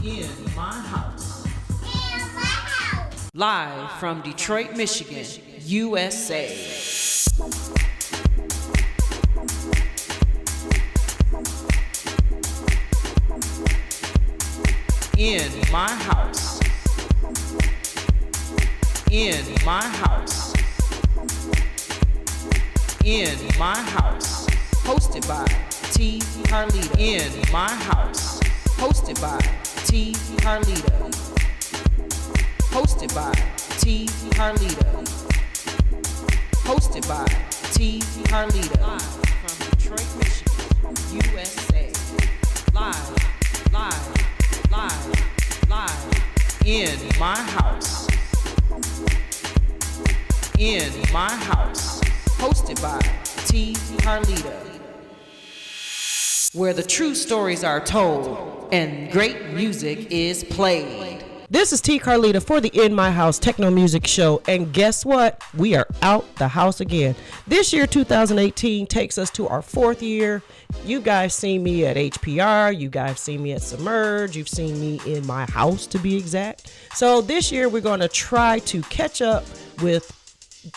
In my house. Live from Detroit, Michigan, USA. In my house. In my house. In my house. Hosted by T. Carlita. In my house. Hosted by T. Carlita. Hosted by T. Carlita. Hosted by T. Carlita. Live from Detroit, Michigan, USA. Live, live, live, live. In my house. In my house. Hosted by T. Carlita. Where the true stories are told and great music is played. This is T. Carlita for the In My House Techno Music Show, and guess what? We are out the house again. This year, 2018, takes us to our 4th year. You guys seen me at HPR, you guys seen me at Submerge, you've seen me in my house to be exact. So this year, we're going to try to catch up with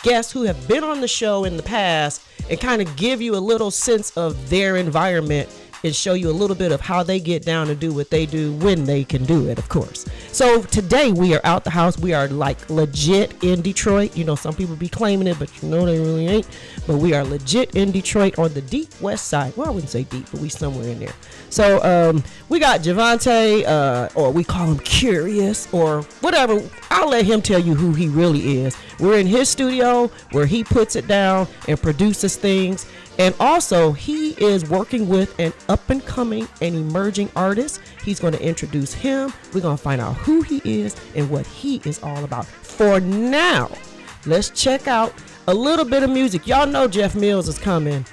guests who have been on the show in the past and kind of give you a little sense of their environment and show you a little bit of how they get down and do what they do when they can do it, of course. So today we are out the house. We are like legit in Detroit. You know, some people be claiming it, but you know they really ain't. But we are legit in Detroit on the deep west side. Well, I wouldn't say deep, but we somewhere in there. So we got Javonntte, or we call him Curious, or whatever. I'll let him tell you who he really is. We're in his studio where he puts it down and produces things. And also, he is working with an up-and-coming and emerging artist. He's going to introduce him. We're going to find out who he is and what he is all about. For now, let's check out a little bit of music. Y'all know Jeff Mills is coming.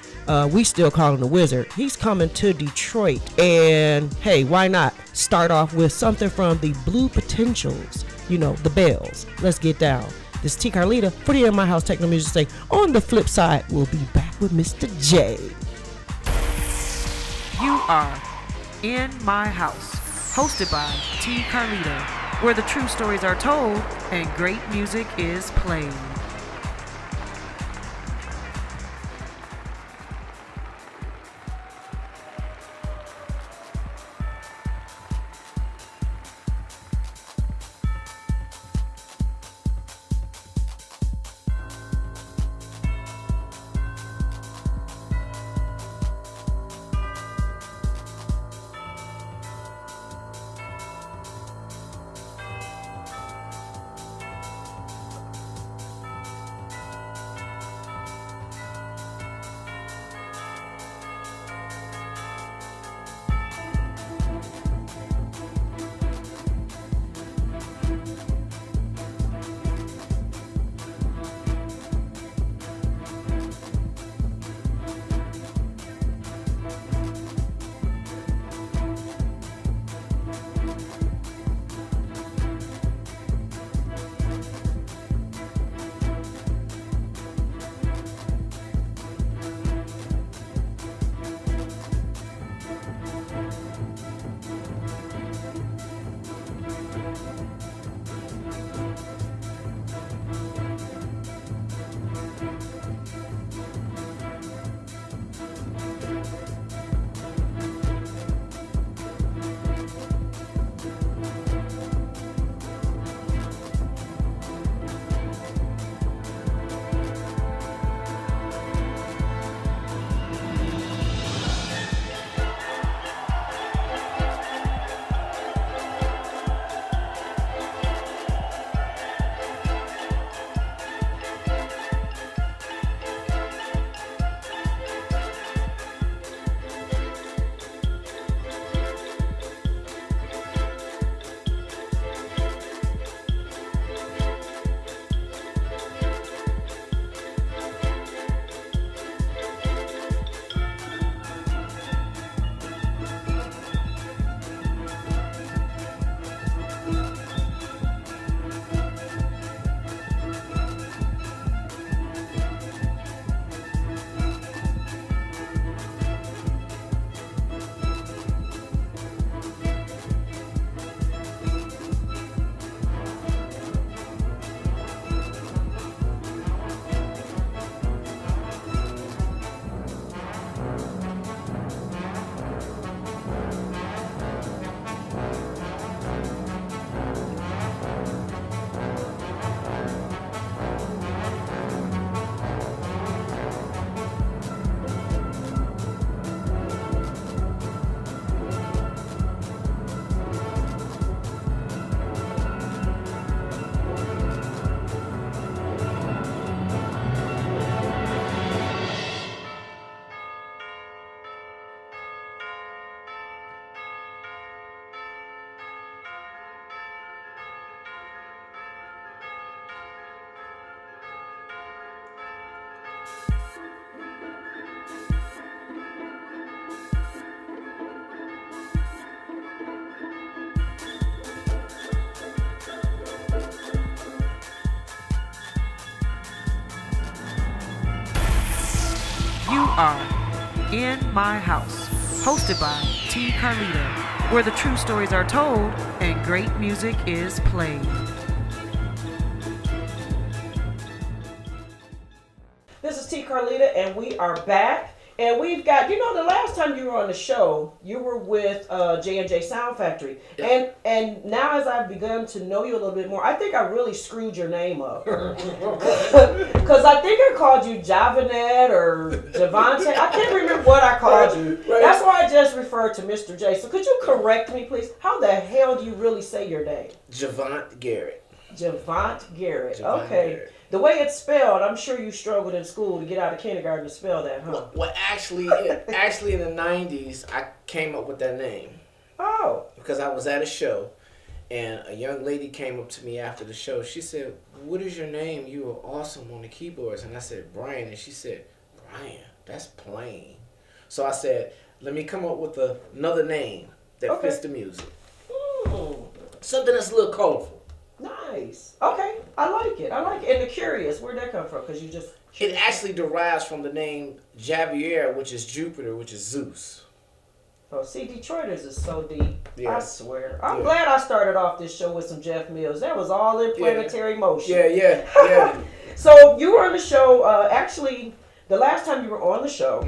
We still call him the Wizard. He's coming to Detroit. And, hey, why not start off with something from the Blue Potentials? You know, the Bells. Let's get down. This is T. Carlita for the In My House Techno Music Say. On the flip side, we'll be back with Mr. J. You are In My House, hosted by T. Carlita, where the true stories are told and great music is played. are In My House, hosted by T. Carlita, where the true stories are told and great music is played. This is T. Carlita, and we are back. And we've got, the last time you were on the show, you were with J&J Sound Factory. Yeah. And now as I've begun to know you a little bit more, I think I really screwed your name up. Because I think I called you Javonntte or Javonntte. I can't remember what I called you. Right. That's why I just referred to Mr. J. So could you correct me, please? How the hell do you really say your name? Javonntte Garrett. Javonntte Garrett. Javonntte Okay. Garrett. The way it's spelled, I'm sure you struggled in school to get out of kindergarten to spell that, huh? Well, actually in the 90s, I came up with that name. Oh. Because I was at a show, and a young lady came up to me after the show. She said, "What is your name? You were awesome on the keyboards." And I said, "Brian." And she said, "Brian, that's plain." So I said, let me come up with another name that fits the music. Something that's a little colorful. Nice. Okay. I like it. And the curious, where'd that come from? Because you just... It actually derives from the name Javier, which is Jupiter, which is Zeus. Oh, see, Detroiters is so deep. Yeah. I swear. I'm glad I started off this show with some Jeff Mills. That was all in planetary motion. Yeah. So you were on the show, actually, the last time you were on the show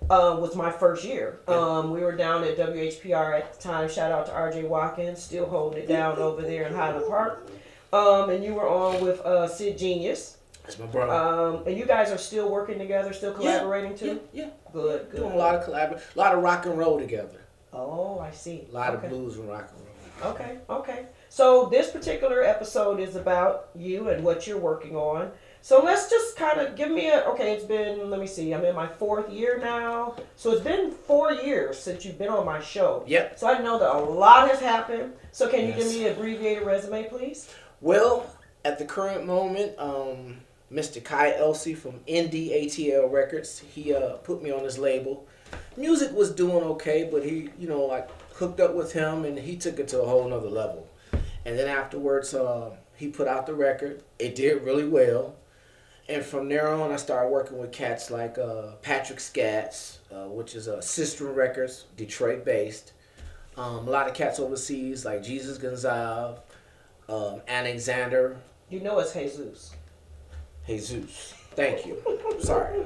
was my first year. We were down at WHPR at the time. Shout out to RJ Watkins, still holding it down over there in Highland Park. And you were on with Sid Genius. That's my brother. And you guys are still working together, still collaborating too? Yeah. Good. Doing a lot of a lot of rock and roll together. Oh, I see. A lot of blues and rock and roll. Okay. So this particular episode is about you and what you're working on. So let's just kind of give me it's been, let me see, I'm in my 4th year now. So it's been 4 years since you've been on my show. Yep. So I know that a lot has happened. So can you give me an abbreviated resume, please? Well, at the current moment, Mr. Kai Elsey from Indie ATL Records, he put me on his label. Music was doing okay, but he, I hooked up with him and he took it to a whole nother level. And then afterwards, he put out the record. It did really well. And from there on, I started working with cats like Patrick Scatz, which is Sister Records, Detroit-based. A lot of cats overseas like Jesus Gonzalez, Alexander. You know it's Jesus. Jesus. Thank you. Sorry.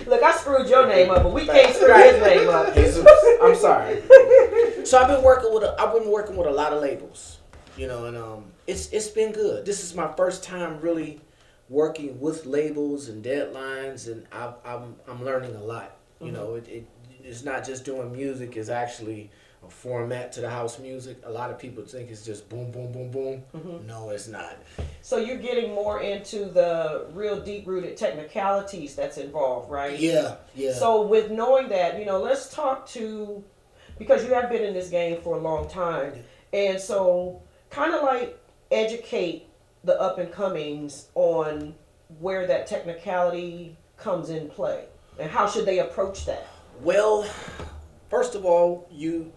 Look, I screwed your name up, but we can't screw his name up. Jesus. I'm sorry. So I've been working with a lot of labels, and it's been good. This is my first time really working with labels and deadlines, and I'm learning a lot. It's not just doing music; it's actually a format to the house music. A lot of people think it's just boom, boom, boom, boom. No, it's not. So you're getting more into the real deep-rooted technicalities that's involved, right? Yeah. So with knowing that, let's talk to, because you have been in this game for a long time, and so kind of like educate the up-and-comings on where that technicality comes in play, and how should they approach that? Well, first of all, you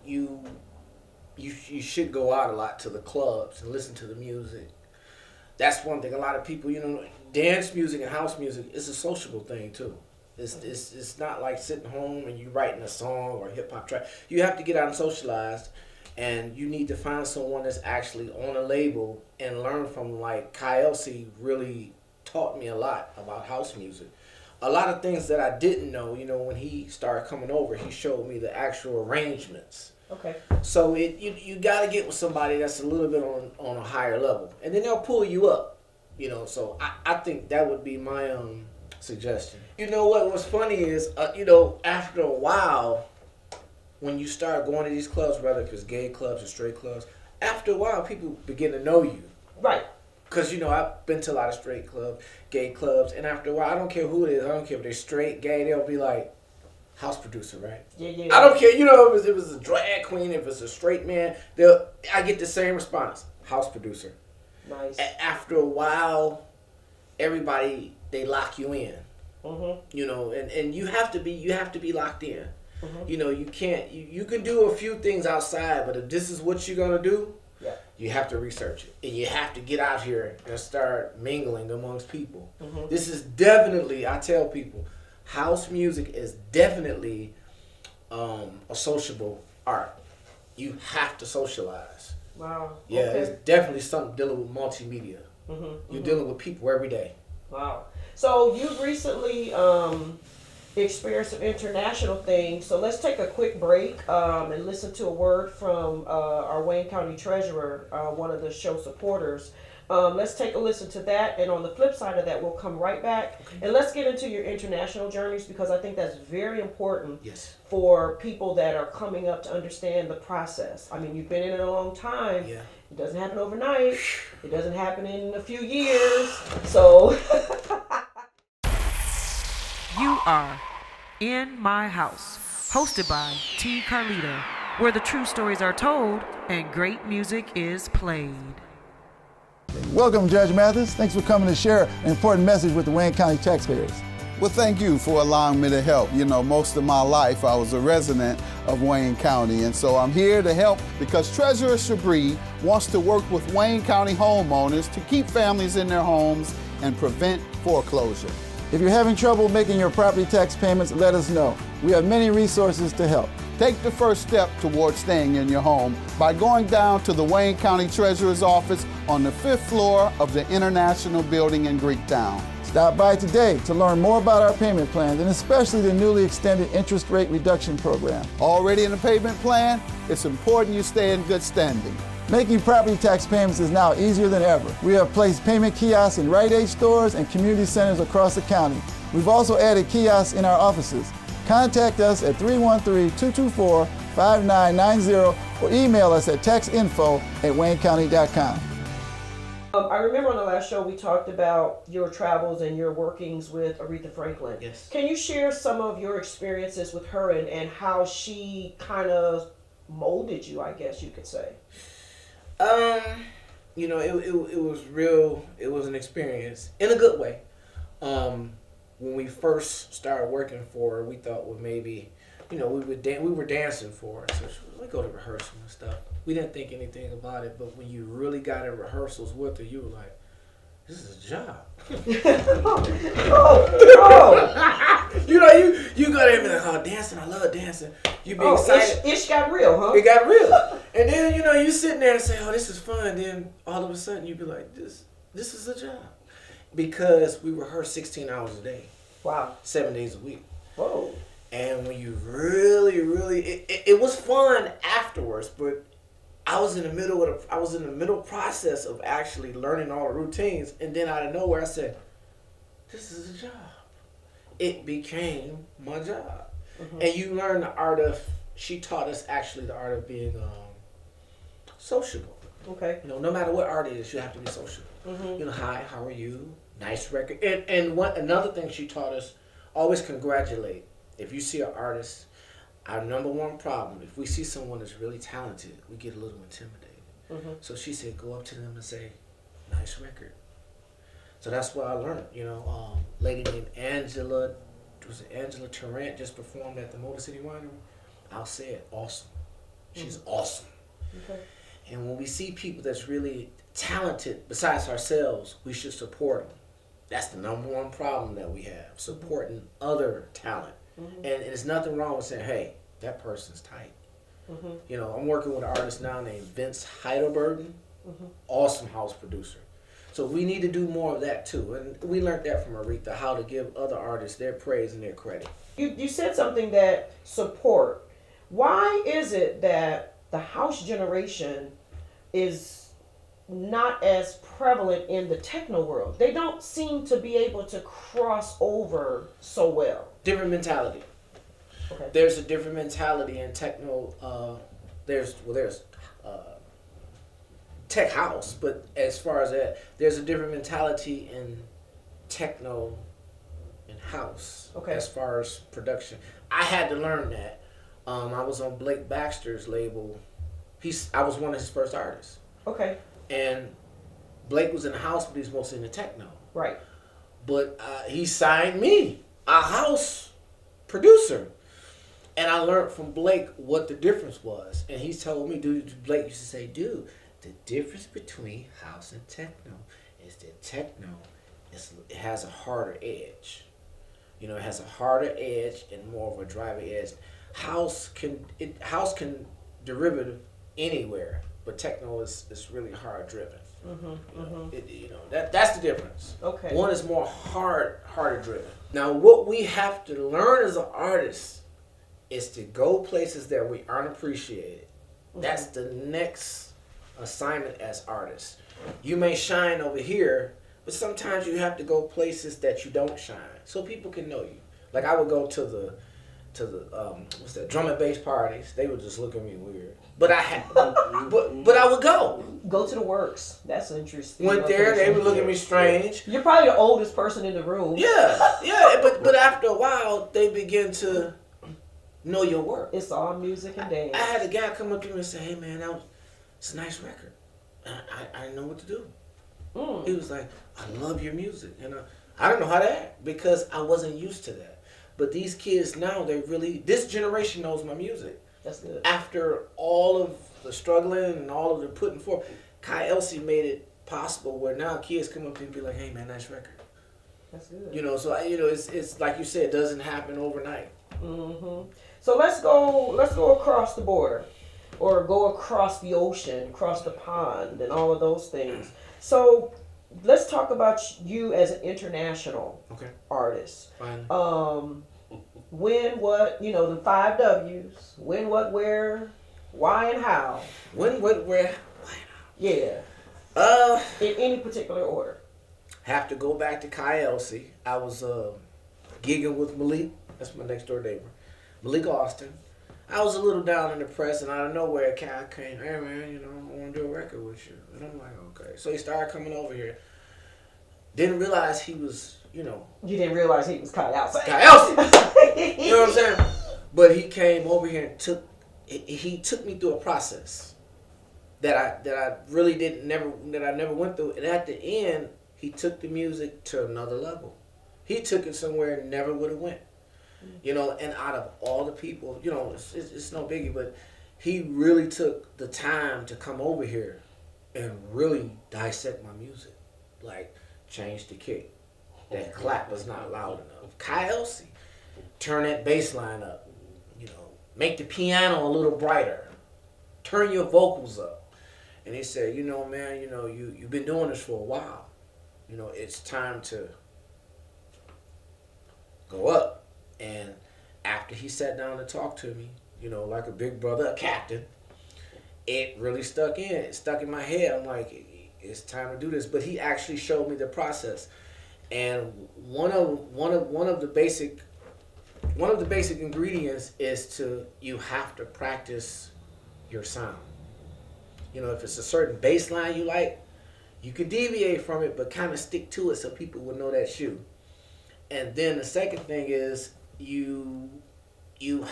should go out a lot to the clubs and listen to the music. That's one thing. A lot of people, dance music and house music is a sociable thing too. It's not like sitting home and you writing a song or a hip hop track. You have to get out and socialize, and you need to find someone that's actually on a label and learn from. Like Kai Elsey really taught me a lot about house music. A lot of things that I didn't know, when he started coming over, he showed me the actual arrangements. Okay. So you got to get with somebody that's a little bit on a higher level, and then they'll pull you up. So I think that would be my suggestion. What's funny is, after a while, when you start going to these clubs, whether it's gay clubs or straight clubs, after a while people begin to know you. Right. Because, I've been to a lot of straight clubs, gay clubs, and after a while, I don't care who it is. I don't care if they're straight, gay, they'll be like, house producer, right? Yeah. I don't care, if it was a drag queen, if it's a straight man, I get the same response, house producer. Nice. After a while, everybody, they lock you in. And you have to be locked in. You can't, you can do a few things outside, but if this is what you're going to do, you have to research it. And you have to get out here and start mingling amongst people. This is definitely, I tell people, house music is definitely a sociable art. You have to socialize. Wow. Yeah, Okay. it's definitely something dealing with multimedia. You're dealing with people every day. Wow. So you've recently experienced some international things. So let's take a quick break and listen to a word from our Wayne County Treasurer, one of the show supporters. Let's take a listen to that, and on the flip side of that, we'll come right back and let's get into your international journeys, because I think that's very important for people that are coming up to understand the process. I mean, you've been in it a long time. Yeah. It doesn't happen overnight. It doesn't happen in a few years. So You are In My House, hosted by T. Carlita, where the true stories are told and great music is played. Welcome, Judge Mathis. Thanks for coming to share an important message with the Wayne County taxpayers. Well, thank you for allowing me to help. You know, most of my life I was a resident of Wayne County, and so I'm here to help because Treasurer Chabris wants to work with Wayne County homeowners to keep families in their homes and prevent foreclosure. If you're having trouble making your property tax payments, let us know. We have many resources to help. Take the first step towards staying in your home by going down to the Wayne County Treasurer's office on the 5th floor of the International Building in Greektown. Stop by today to learn more about our payment plans and especially the newly extended interest rate reduction program. Already in the payment plan? It's important you stay in good standing. Making property tax payments is now easier than ever. We have placed payment kiosks in Rite Aid stores and community centers across the county. We've also added kiosks in our offices. Contact us at 313-224-5990 or email us at taxinfo@waynecounty.com. I remember on the last show we talked about your travels and your workings with Aretha Franklin. Yes. Can you share some of your experiences with her and how she kind of molded you, I guess you could say? You know, it was real. It was an experience in a good way. When we first started working for her, we thought, well, maybe, you know, we were dancing for her. So we go to rehearsal and stuff. We didn't think anything about it, but when you really got in rehearsals with her, you were like, this is a job. You know, you go there and be like, oh, dancing, I love dancing. You be excited. It got real, huh? It got real. And then, you know, you sitting there and say, oh, this is fun. Then all of a sudden you be like, this is a job. Because we rehearse 16 hours a day. Wow. 7 days a week. Whoa. And when you really, it was fun afterwards, but I was in the middle process of actually learning all the routines, and then out of nowhere I said, this is a job. It became my job. And you learn the art of, she taught us actually the art of being sociable. Okay. You know, no matter what art it is, you have to be social. You know, hi, how are you? Nice record. And another thing she taught us, always congratulate. If you see an artist, our number one problem, if we see someone that's really talented, we get a little intimidated. So she said, go up to them and say, nice record. So that's what I learned. You know, lady named Angela Tarrant just performed at the Motor City Winery. I'll say it, awesome. She's awesome. Okay. And when we see people that's really talented, besides ourselves, we should support them. That's the number one problem that we have, supporting other talent. And there's nothing wrong with saying, hey, that person's tight. You know, I'm working with an artist now named Vince Heidelberg, awesome house producer. So we need to do more of that too. And we learned that from Aretha, how to give other artists their praise and their credit. You said something that support. Why is it that the house generation is not as prevalent in the techno world? They don't seem to be able to cross over so well. Different mentality. Okay. There's a different mentality in techno. There's tech house, but as far as that, there's a different mentality in techno and house. Okay. As far as production, I had to learn that. I was on Blake Baxter's label. I was one of his first artists. Okay. And Blake was in the house, but he's mostly in the techno. Right. But he signed me, a house producer. And I learned from Blake what the difference was. And he told me, Blake used to say, dude, the difference between house and techno is that techno, it has a harder edge. It has a harder edge and more of a driver edge. House can derivative anywhere, but techno is really hard driven. That's the difference. Okay. One is more harder driven. Now, what we have to learn as an artist is to go places that we aren't appreciated. That's the next assignment as artists. You may shine over here, but sometimes you have to go places that you don't shine, so people can know you. Like I would go to the drum and bass parties. They would just look at me weird. But I would go. Go to the works. That's interesting. Went there, they would look at me strange. You're probably the oldest person in the room. Yeah. But after a while, they begin to know your work. It's all music and dance. I had a guy come up to me and say, "Hey man, it's a nice record." I didn't know what to do. He was like, "I love your music," and I don't know how to act because I wasn't used to that. But these kids now, this generation knows my music. That's good. After all of the struggling and all of the putting forth, Kai Elsie made it possible where now kids come up to me and be like, "Hey man, nice record." That's good. So it's like you said, it doesn't happen overnight. So let's go across the border, or go across the ocean, across the pond, and all of those things. So let's talk about you as an international artist. Fine. When, what, the 5 W's. When, what, where, why, and how. When, what, where, why, Yeah. In any particular order. Have to go back to Kai Elsie. I was gigging with Malik. That's my next door neighbor. Malik Austin. I was a little down in the press, and out of nowhere, Kai came, "Hey man, I want to do a record with you." And I'm like, okay. So he started coming over here. Didn't realize he was, You didn't realize he was Kai Elsie. Kai Elsie. You know what I'm saying? But he came over here and took me through a process that I really never went through. And at the end, he took the music to another level. He took it somewhere it never would have went. And out of all the people, it's no biggie, but he really took the time to come over here and really dissect my music. Like, change the kick. That clap was not loud enough. Kai Elsie, turn that bass line up. Make the piano a little brighter. Turn your vocals up. And he said, man, you've been doing this for a while. It's time to go up. And after he sat down to talk to me, like a big brother, a captain, it really stuck in. It stuck in my head. I'm like, it's time to do this. But he actually showed me the process. And one of the basic ingredients is you have to practice your sound. If it's a certain bass line you like, you can deviate from it, but kind of stick to it so people will know that's you. And then the second thing is you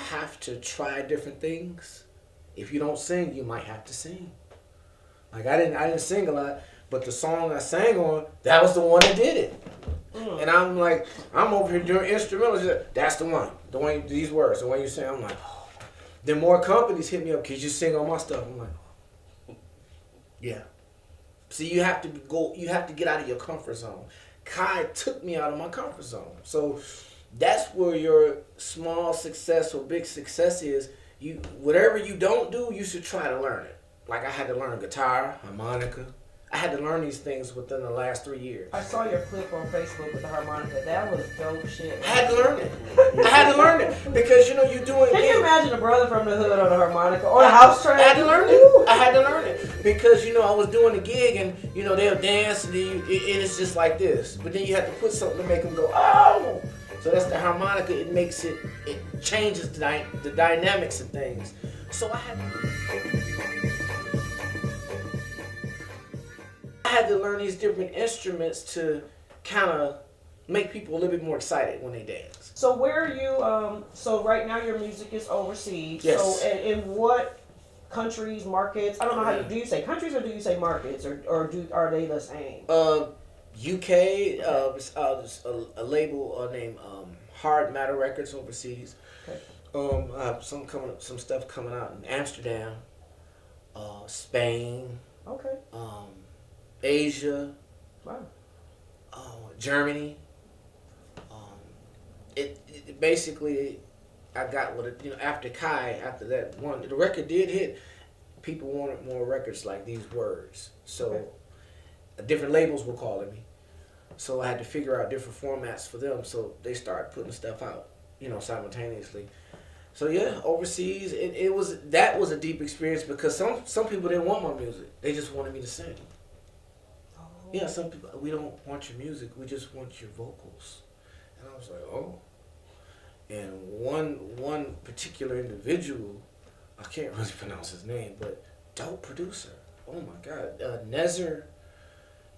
have to try different things. If you don't sing, you might have to sing. Like I didn't sing a lot, but the song I sang on, that was the one that did it. And I'm like, I'm over here doing instrumentals. That's the one these words, the way you sing. I'm like, oh. Then more companies hit me up, "Could you sing on my stuff?" I'm like, yeah. See, you have to get out of your comfort zone. Kai took me out of my comfort zone. So that's where your small success or big success is. Whatever you don't do, you should try to learn it. Like I had to learn guitar, harmonica. I had to learn these things within the last 3 years. I saw your clip on Facebook with the harmonica. That was dope shit. I had to learn it. Because, you're doing... Can you imagine a brother from the hood on a harmonica? Or a house track? I had to learn it. Because, I was doing a gig and, they'll dance and it's just like this. But then you have to put something to make them go, oh! So that's the harmonica. It changes the dynamics of things. So I had to learn these different instruments to kind of make people a little bit more excited when they dance. So where are you? So right now your music is overseas. Yes. So in what countries, markets? I don't know how do you say countries or do you say markets or are they the same? UK, a label named Hard Matter Records overseas. Okay. I have some stuff coming out in Amsterdam, Spain. Okay. Asia. Wow. Germany. it basically, I got what it, after Kai, after that one, the record did hit. People wanted more records like these words, so different labels were calling me. So I had to figure out different formats for them. So they started putting stuff out, simultaneously. So yeah, overseas, that was a deep experience because some people didn't want my music. They just wanted me to sing. Oh. Yeah, some people, we don't want your music. We just want your vocals. And I was like, oh. And one particular individual, I can't really pronounce his name, but dope producer. Oh my God, Nezzer.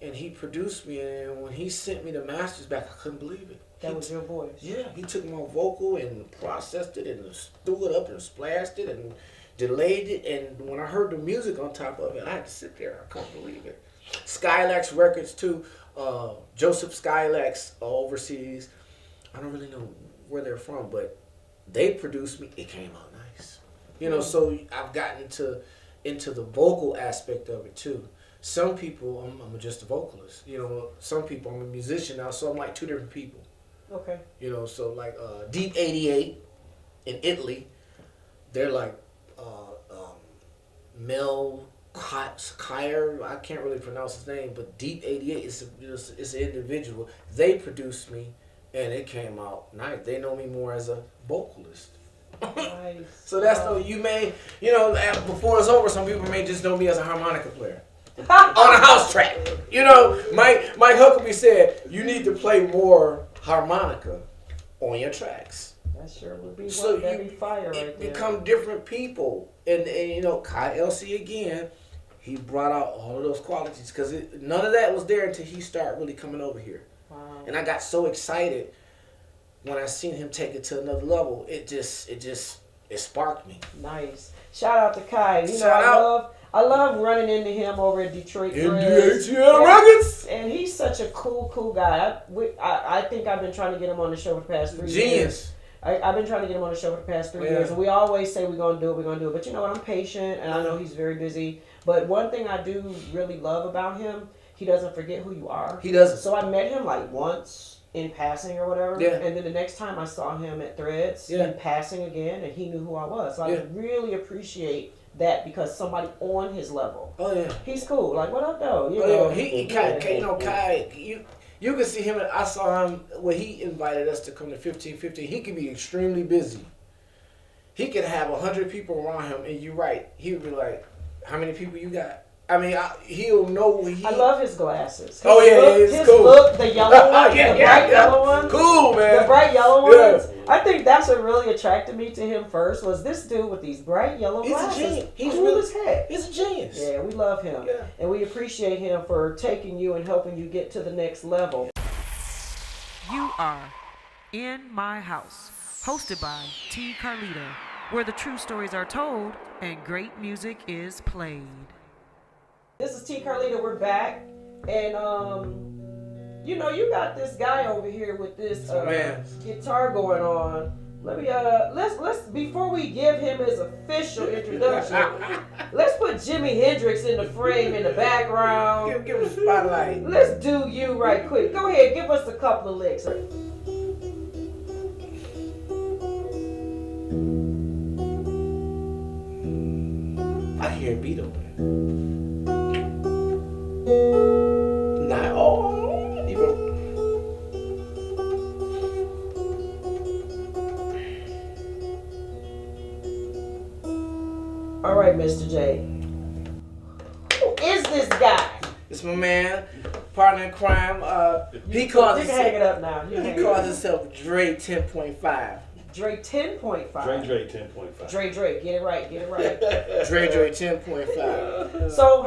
And he produced me, and when he sent me the masters back, I couldn't believe it. That was your voice. Yeah, he took my vocal and processed it and threw it up and splashed it and delayed it. And when I heard the music on top of it, I had to sit there. I couldn't believe it. Skylax Records too. Joseph Skylax overseas. I don't really know where they're from, but they produced me. It came out nice. So I've gotten into the vocal aspect of it too. Some people, I'm just a vocalist. Some people, I'm a musician now, so I'm like two different people. Okay. So like Deep 88 in Italy, they're like Mel Kyer. I can't really pronounce his name, but Deep 88 is an individual. They produced me, and it came out nice. They know me more as a vocalist. Nice. So that's you may, before it's over, some people may just know me as a harmonica player. On a house track. Mike Huckabee said, you need to play more harmonica on your tracks. That sure would be that'd be fire right there. Become different people. And Kai LC again, he brought out all of those qualities because none of that was there until he started really coming over here. Wow. And I got so excited when I seen him take it to another level. It sparked me. Nice. Shout out to Kai. Shout out. I love running into him over at Detroit. NDATL Records. And he's such a cool guy. I think I've been trying to get him on the show for the past 3 years. Genius. I've been trying to get him on the show for the past 3 years. And we always say we're going to do it. But you know what? I'm patient, and I know he's very busy. But one thing I do really love about him, he doesn't forget who you are. He doesn't. So I met him like once in passing or whatever. Yeah. And then the next time I saw him at Threads in passing again, and he knew who I was. So I really appreciate that because somebody on his level. Oh yeah, he's cool. Like, what up though? Kai. You can see him. I saw him when he invited us to come to 1550. He could be extremely busy. He could have 100 people around him, and you're right. He would be like, "How many people you got?" I mean, he'll know. I love his glasses. His cool. Look, the yellow ones, the bright yellow ones. Cool, man. The bright yellow ones. I think that's what really attracted me to him first was this dude with these bright yellow glasses. He's a genius. He's cool as heck. He's a genius. Yeah, we love him. Yeah. And we appreciate him for taking you and helping you get to the next level. You are In My House, hosted by T. Carlita, where the true stories are told and great music is played. This is T. Carlita. We're back, and you got this guy over here with this guitar going on. Let me let's before we give him his official introduction, let's put Jimi Hendrix in the frame in the background. Give him a spotlight. Let's do you right quick. Go ahead, give us a couple of licks. I hear a beat over there. All right, Mr. J. Who is this guy? It's my man, partner in crime. He calls himself. Hang it up now. He calls himself Dre 10.5. Dre 10.5. Dre 10.5. Dre, get it right. Dre 10.5. So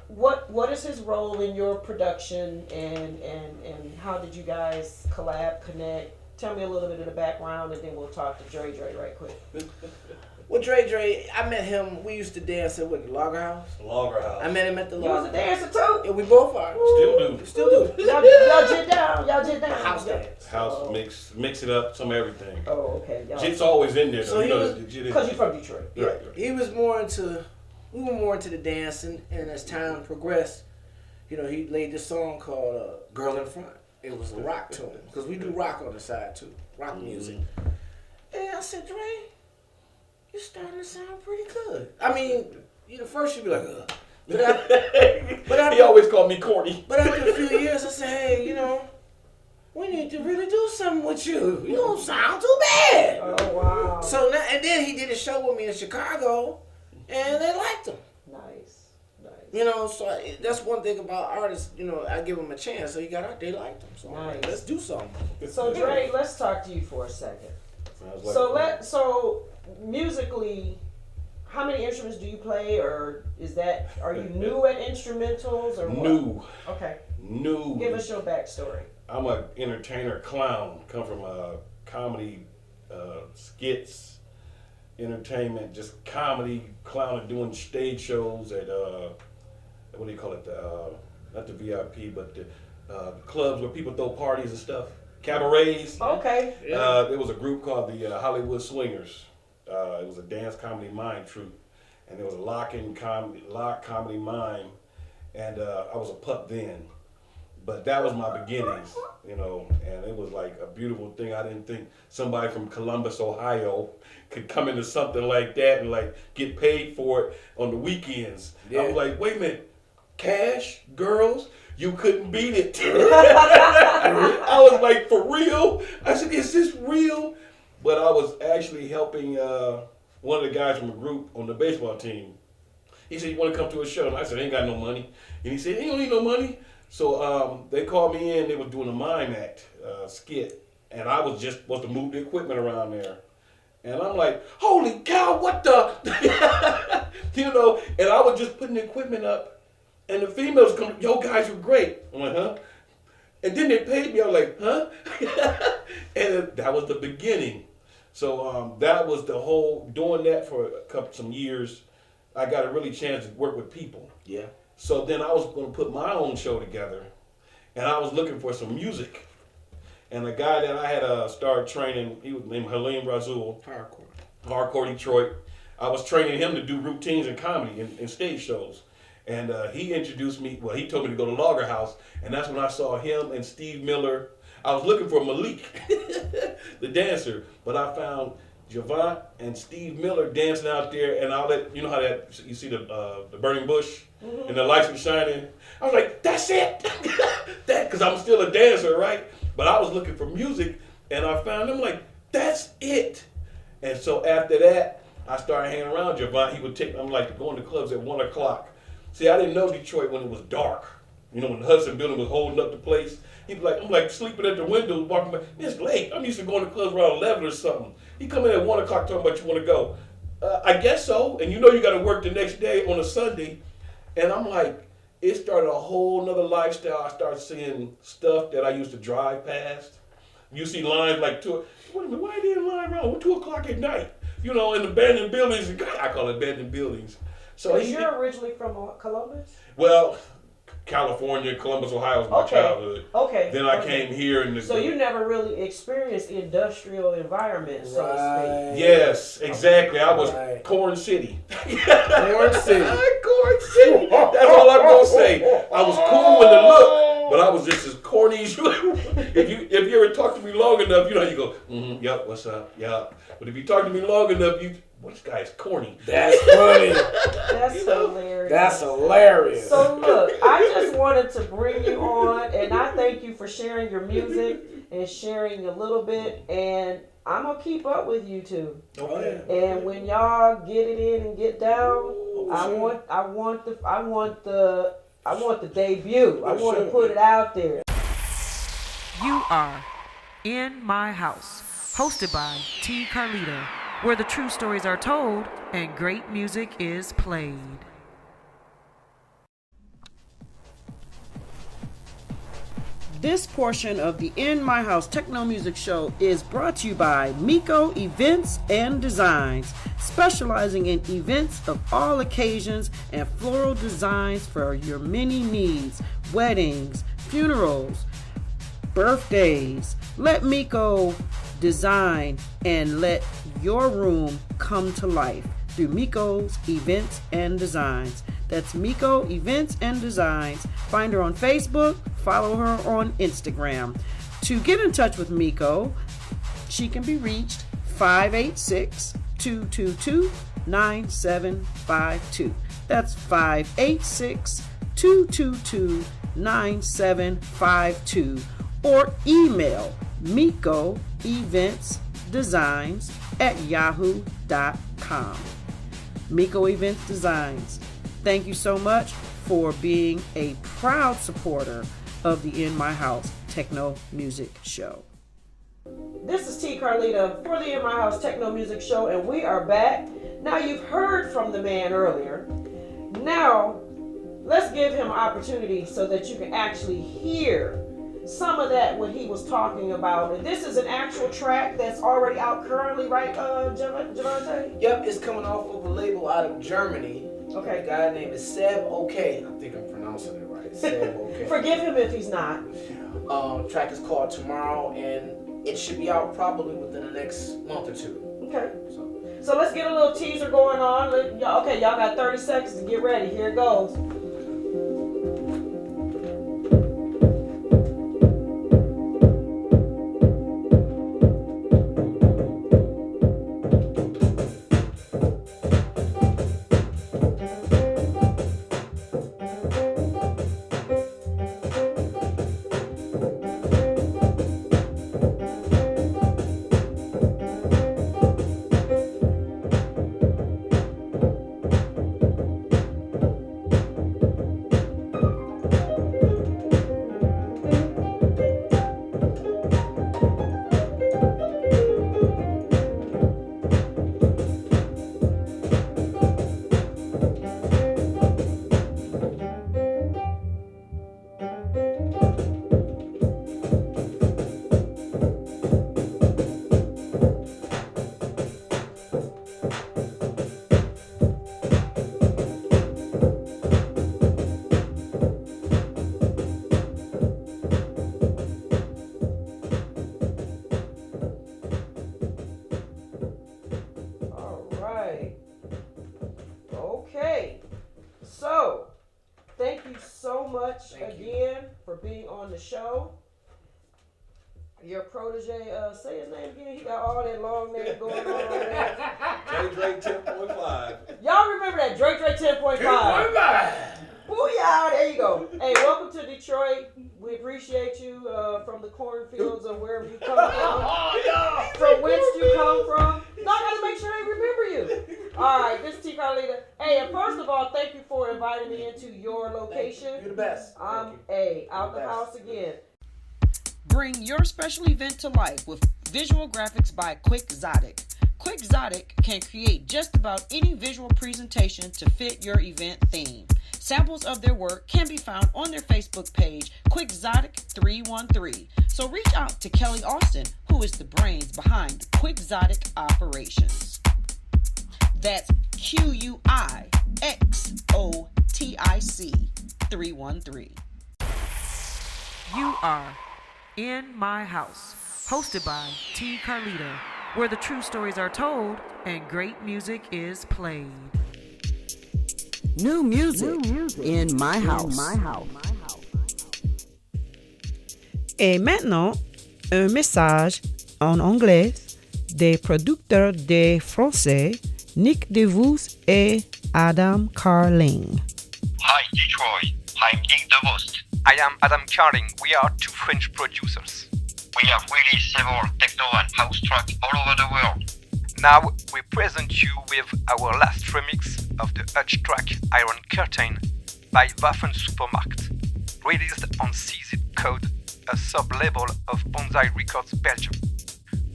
what is his role in your production and how did you guys collab, connect? Tell me a little bit of the background and then we'll talk to Dre right quick. Well, Dre, I met him. We used to dance at the Logger House. I met him at the Logger House. You was a dancer too? Yeah, we both are. Still do. Y'all get down. House dance. Mix it up, some everything. Oh, okay. Jit's always in there, though. So because you're from Detroit. Yeah. Right. He was more into, we were more into the dancing, and as time progressed, he laid this song called Girl in Front. It was a rock tune because we do rock on the side too, rock music. And I said, Dre, you're starting to sound pretty good. I mean, first you'd be like, ugh. But He always called me corny. But after a few years, I said, hey, we need to really do something with you. You don't sound too bad. Oh, wow. So now, and then he did a show with me in Chicago, and they liked him. Nice. So that's one thing about artists. I give them a chance. So he got out, they liked him. So I'm like, let's do something. So Dre, let's talk to you for a second. Like So musically, how many instruments do you play, or are you new at instrumentals or what? New. Okay. New. Give us your backstory. I'm an entertainer clown. Come from comedy, skits, entertainment, just comedy, clowning, doing stage shows at what do you call it? Not the VIP, but the clubs where people throw parties and stuff. Cabarets. Okay. There was a group called the Hollywood Swingers. It was a dance comedy mime troupe, and there was a lock comedy mime, and I was a pup then. But that was my beginnings, and it was like a beautiful thing. I didn't think somebody from Columbus, Ohio could come into something like that and like get paid for it on the weekends. Yeah. I was like, wait a minute, cash, girls, you couldn't beat it. I was like, for real? I said, is this real? But I was actually helping one of the guys from a group on the baseball team. He said, you want to come to a show? And I said, I ain't got no money. And he said, you don't need no money. So they called me in. They was doing a mime act skit, and I was just supposed to move the equipment around there. And I'm like, holy cow, what the? And I was just putting the equipment up, and the females come, yo, guys, you're great. I'm like, huh? And then they paid me. I was like, huh? And that was the beginning. So that was the whole, doing that for some years. I got a really chance to work with people. Yeah. So then I was going to put my own show together, and I was looking for some music. And the guy that I had started training, he was named Halim Razul. Hardcore Detroit. I was training him to do routines in comedy and stage shows. And he introduced me, he told me to go to Logger House, and that's when I saw him and Steve Miller. I was looking for Malik, the dancer, but I found Javonntte and Steve Miller dancing out there, and you know how you see the burning bush and the lights were shining. I was like, that's it, because I'm still a dancer, right? But I was looking for music, and I found him like, that's it. And so after that, I started hanging around Javonntte. He would take me, I'm like going to clubs at 1 o'clock. See, I didn't know Detroit when it was dark. When the Hudson building was holding up the place. He'd be like, I'm like sleeping at the window, walking by. It's late. I'm used to going to clubs around 11 or something. He come in at 1 o'clock talking about, you want to go? I guess so. And you got to work the next day on a Sunday. And I'm like, it started a whole nother lifestyle. I started seeing stuff that I used to drive past. You see lines like, wait a minute, why are they in line around 2 o'clock at night? In abandoned buildings. I call it abandoned buildings. So you're originally from Columbus? Well, California, Columbus, Ohio was my childhood. Okay. Then I came here. So you never really experienced industrial environment, so to speak. Yes, exactly. I was Corn City. Corn City. Corn City. That's all I'm going to say. I was cool in the look, but I was just as corny as you. If you ever talk to me long enough, you go, yep, what's up, yep. But if you talk to me long enough, this guy is corny. That's funny. That's hilarious. That's hilarious. So look, I just wanted to bring you on, and I thank you for sharing your music and sharing a little bit. And I'm gonna keep up with you two. Okay. And when y'all get it in and get down, I want the debut. I want to put it out there. You are In My House, hosted by T. Carlita, where the true stories are told and great music is played. This portion of the In My House Techno Music Show is brought to you by Miko Events and Designs, specializing in events of all occasions and floral designs for your many needs, weddings, funerals, birthdays. Let Miko design and let your room come to life through Miko's Events and Designs. That's Miko Events and Designs. Find her on Facebook, follow her on Instagram. To get in touch with Miko, she can be reached 586-222-9752. That's 586-222-9752. Or email mikoeventsdesigns@yahoo.com. Miko Events Designs, thank you so much for being a proud supporter of the In My House Techno Music Show. This is T. Carlita for the In My House Techno Music Show, and we are back. Now, you've heard from the man earlier. Now, let's give him an opportunity so that you can actually hear some of that what he was talking about. And this is an actual track that's already out currently, right, Javonntte? Yep, it's coming off of a label out of Germany. Okay. A guy named is Seb OK. I think I'm pronouncing it right. Seb OK. Forgive him if he's not. Track is called Tomorrow, and it should be out probably within the next month or two. Okay. So let's get a little teaser going on. Y'all got 30 seconds to get ready. Here it goes. For being on the show. Your protege, say his name again. He got all that long name going on over there. Drake 10.5. Y'all remember that Drake 10.5? 10.5. Booyah! There you go. Hey, welcome to Detroit. We appreciate you from the cornfields or wherever you come from. From whence you come from. No, I gotta make sure they remember you. All right, this is T. Carlita. Hey, and first of all, thank you for inviting me into your location. You're the best. I'm out the house again. Bring your special event to life with visual graphics by Quixotic. Quixotic can create just about any visual presentation to fit your event theme. Samples of their work can be found on their Facebook page, Quixotic313. So reach out to Kelly Austin, who is the brains behind Quixotic Operations. That's QUIXOTIC 313. You are In My House, hosted by T. Carlita, where the true stories are told and great music is played. New music in my house. Et maintenant, un message en anglais des producteurs de français Nick DeVos et Adam Carling. Hi Detroit, I'm Nick DeVos. I am Adam Carling. We are two French producers. We have released several techno and house tracks all over the world. Now we present you with our last remix of the Hutch track Iron Curtain by Waffen Supermarkt, released on CZ Code, a sub-label of Bonsai Records Belgium.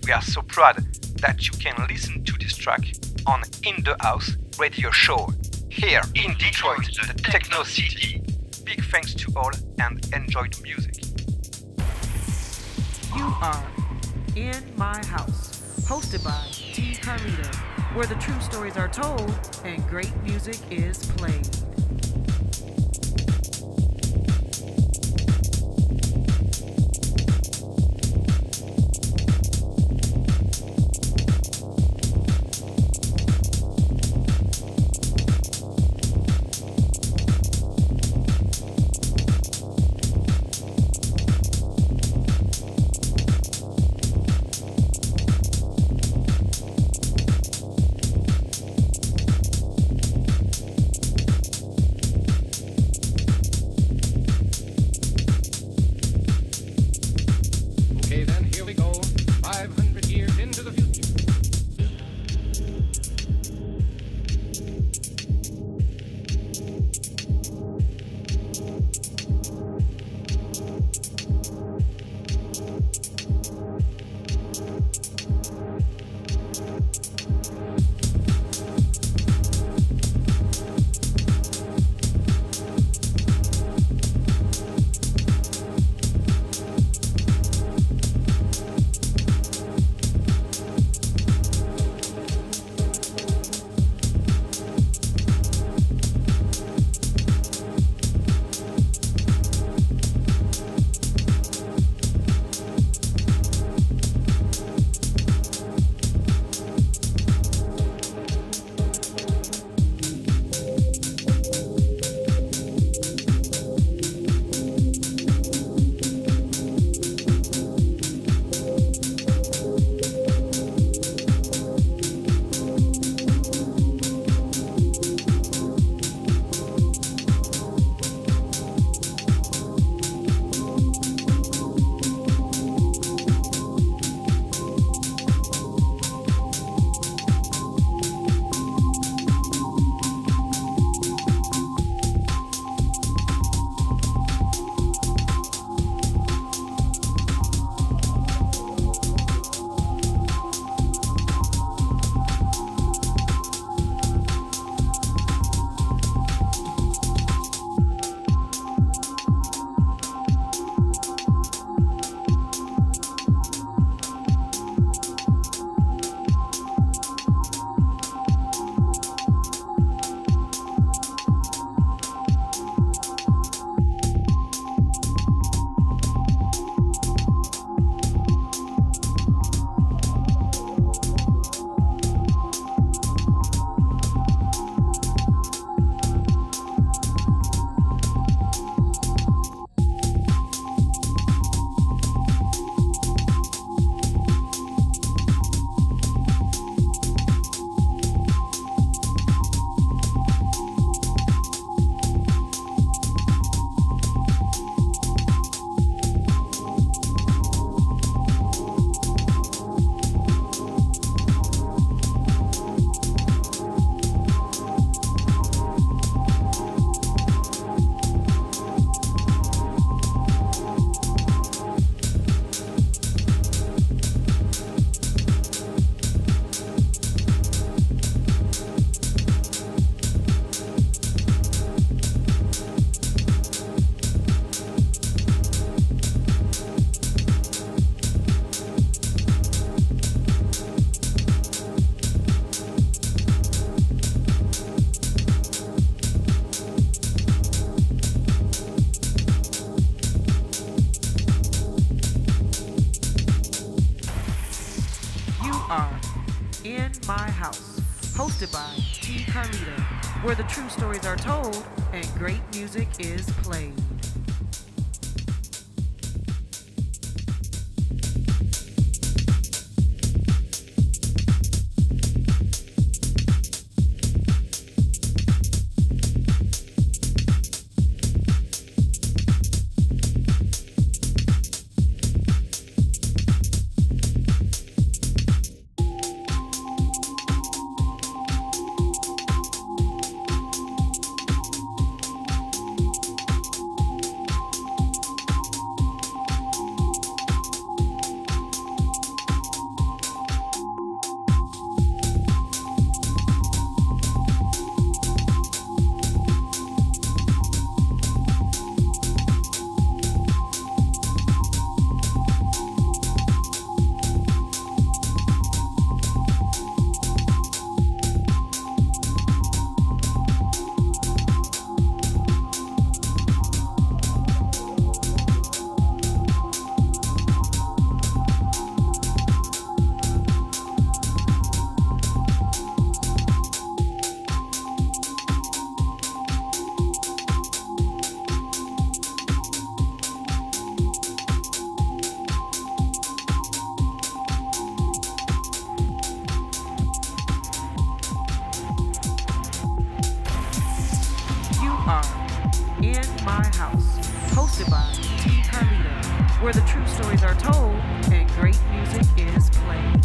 We are so proud that you can listen to this track on In The House radio show here in Detroit, the Techno City. Big thanks to all and enjoy the music. You are In My House, hosted by T. Carlita, where the true stories are told and great music is played. My House, hosted by T. Carlita, where the true stories are told and great music is played. Hosted by T. Carlita, where the true stories are told and great music is played.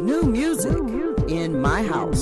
New music in my house.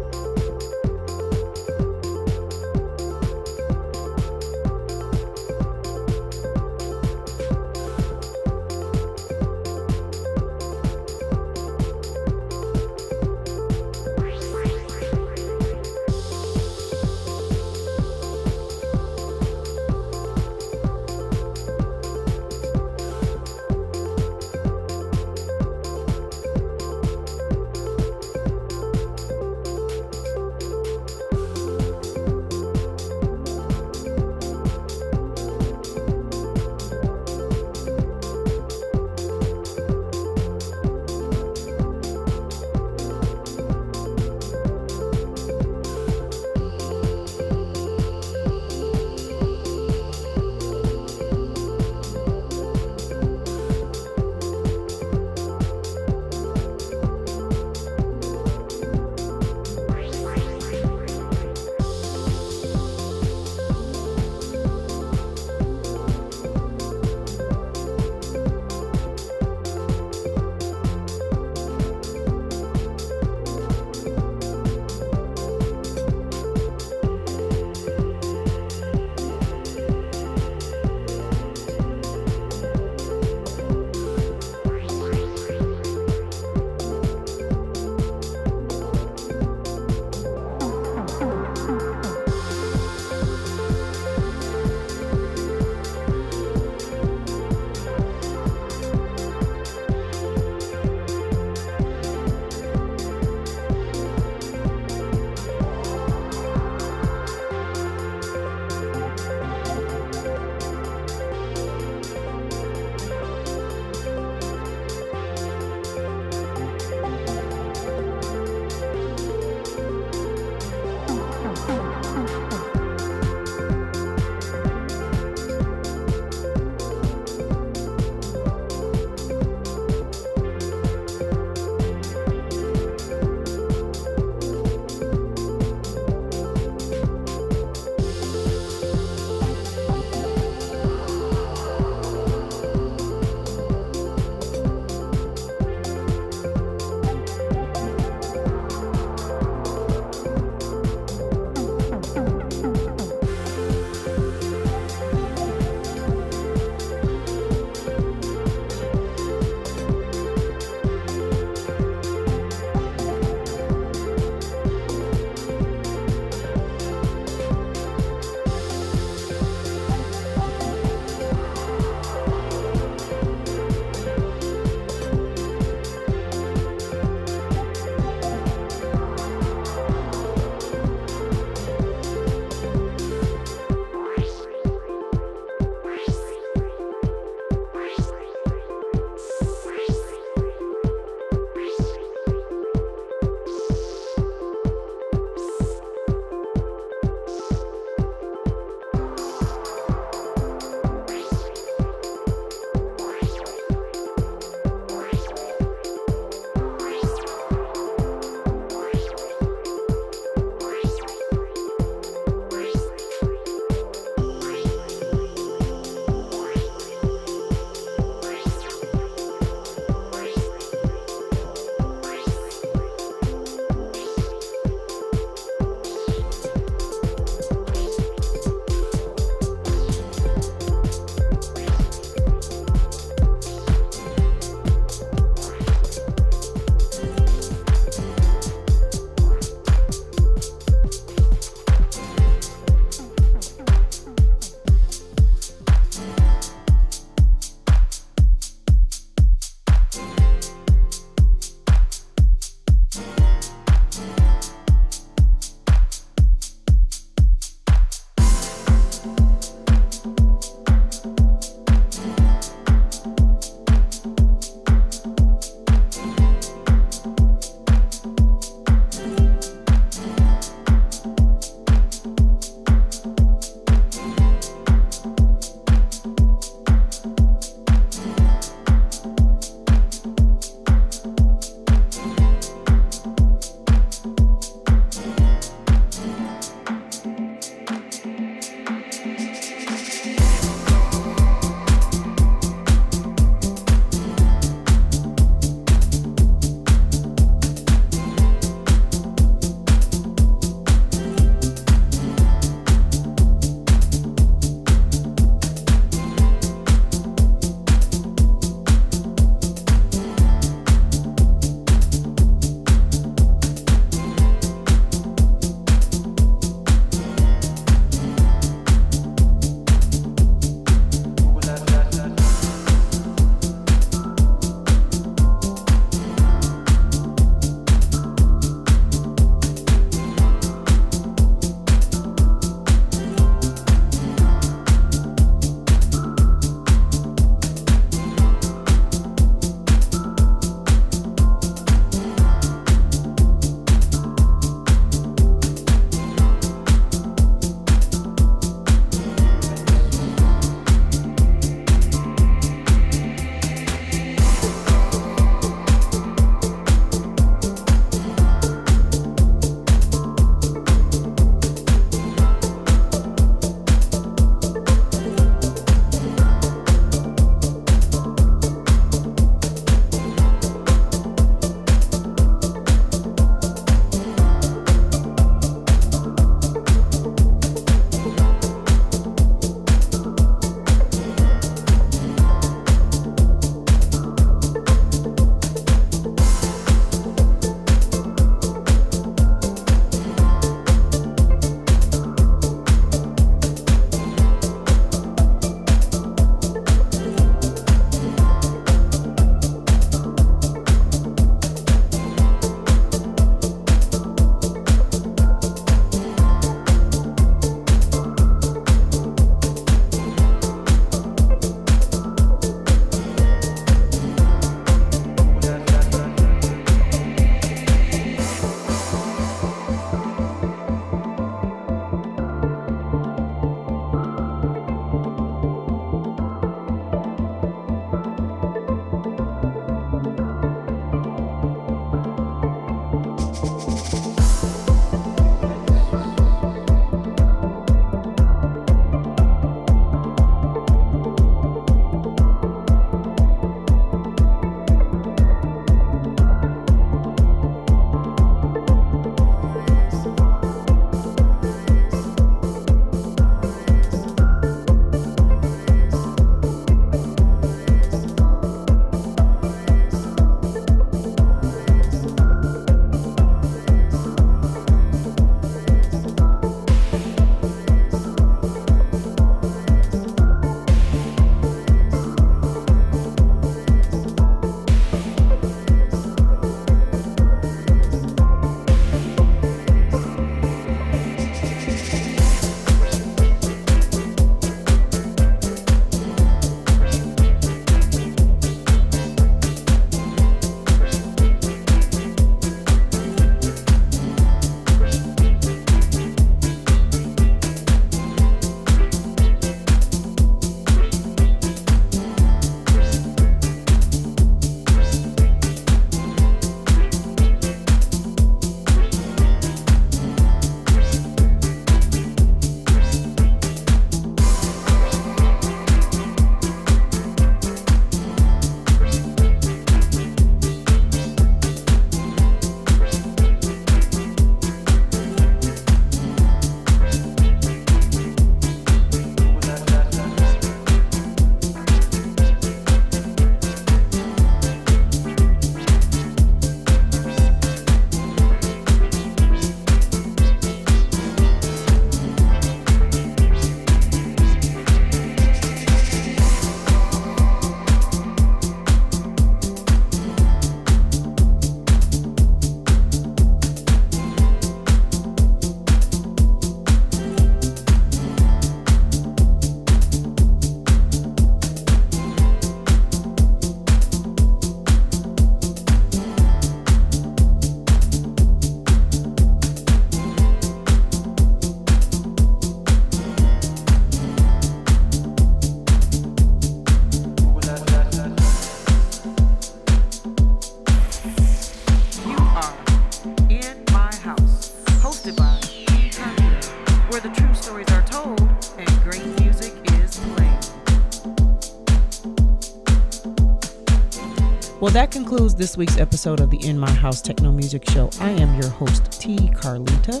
concludes this week's episode of the In My House Techno Music Show. I am your host, T. Carlita,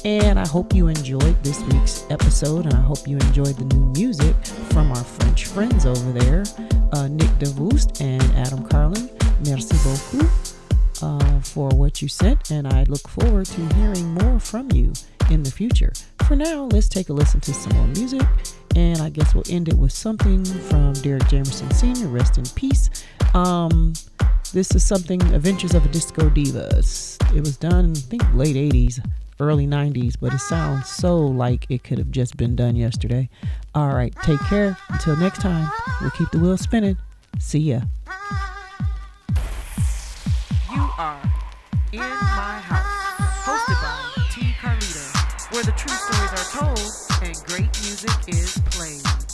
and I hope you enjoyed this week's episode, and I hope you enjoyed the new music from our French friends over there, Nick DeVoost and Adam Carlin. Merci beaucoup for what you sent, and I look forward to hearing more from you in the future. For now, let's take a listen to some more music, and I guess we'll end it with something from Derek Jamerson Sr., rest in peace. This is something, Adventures of a Disco Diva. It was done, I think, late 80s, early 90s, but it sounds so like it could have just been done yesterday. All right, take care. Until next time, we'll keep the wheel spinning. See ya. You are In My House, hosted by T. Carlita, where the true stories are told and great music is played.